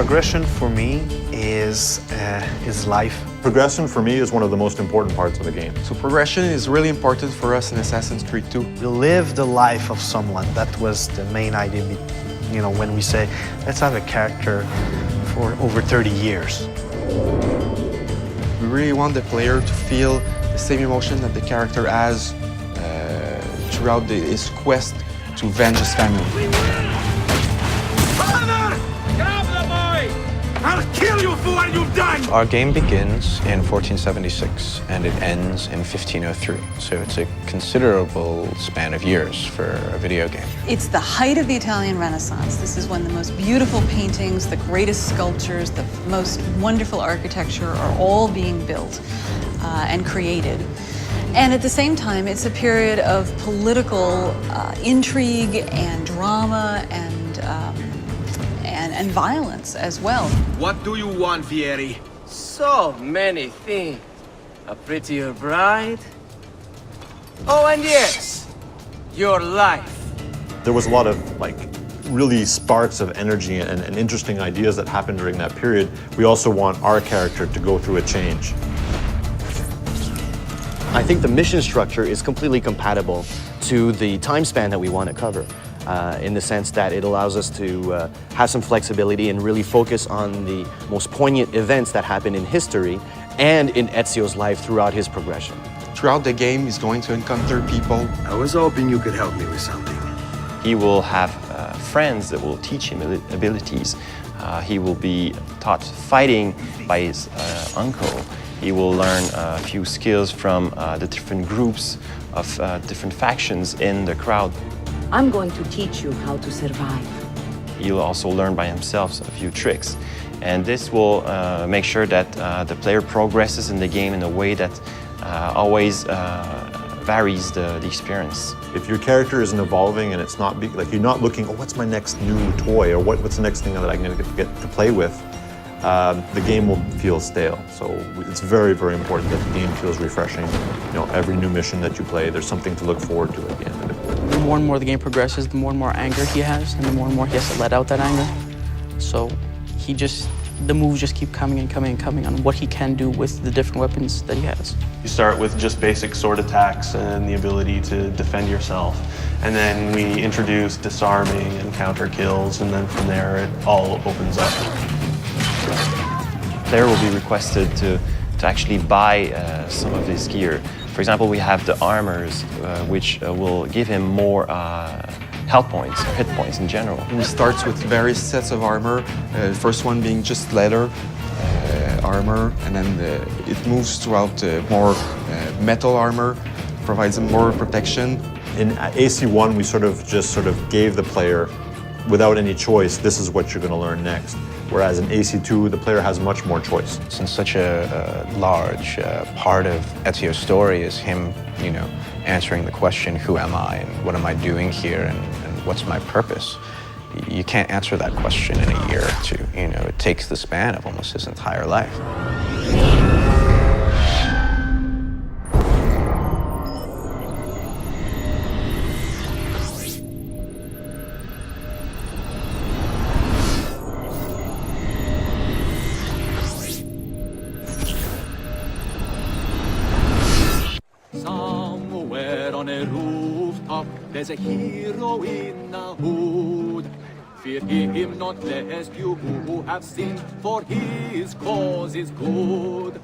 Progression for me is life. Progression for me is one of the most important parts of the game. So progression is really important for us in Assassin's Creed 2. You live the life of someone. That was the main idea, you know, when we say, let's have a character for over 30 years. We really want the player to feel the same emotion that the character has throughout his quest to avenge his family. Father! Grab the boy! I'll kill you for what you've done! Our game begins in 1476 and it ends in 1503. So it's a considerable span of years for a video game. It's the height of the Italian Renaissance. This is when the most beautiful paintings, the greatest sculptures, the most wonderful architecture are all being built and created. And at the same time, it's a period of political intrigue and drama and violence as well. What do you want, Fieri? So many things. A prettier bride. Oh, and yes, your life. There was a lot of really sparks of energy and interesting ideas that happened during that period. We also want our character to go through a change. I think the mission structure is completely compatible to the time span that we want to cover, in the sense that it allows us to have some flexibility and really focus on the most poignant events that happen in history and in Ezio's life throughout his progression. Throughout the game, he's going to encounter people. I was hoping you could help me with something. He will have friends that will teach him abilities. He will be taught fighting by his uncle. He will learn a few skills from the different groups of different factions in the crowd. I'm going to teach you how to survive. He'll also learn by himself a few tricks. And this will make sure that the player progresses in the game in a way that always varies the experience. If your character isn't evolving and it's not, you're not looking, oh, what's my next new toy, or what's the next thing that I'm going to get to play with, the game will feel stale. So it's very, very important that the game feels refreshing. You know, every new mission that you play, there's something to look forward to at the end of it. The more and more the game progresses, the more and more anger he has, and the more he has to let out that anger. So the moves just keep coming and coming and coming on what he can do with the different weapons that he has. You start with just basic sword attacks and the ability to defend yourself. And then we introduce disarming and counter kills, and then from there it all opens up. The player will be requested to actually buy some of his gear. For example, we have the armors, which will give him more health points, hit points in general. He starts with various sets of armor, the first one being just leather armor, and then it moves throughout more metal armor, provides him more protection. In AC1, we sort of gave the player, without any choice, this is what you're going to learn next. Whereas in AC2, the player has much more choice. Since such a large part of Ezio's story is him, you know, answering the question, who am I and what am I doing here and what's my purpose? You can't answer that question in a year or two. You know, it takes the span of almost his entire life. Somewhere on a rooftop, there's a hero in a hood. Fear him not, lest you who have sinned, for his cause is good.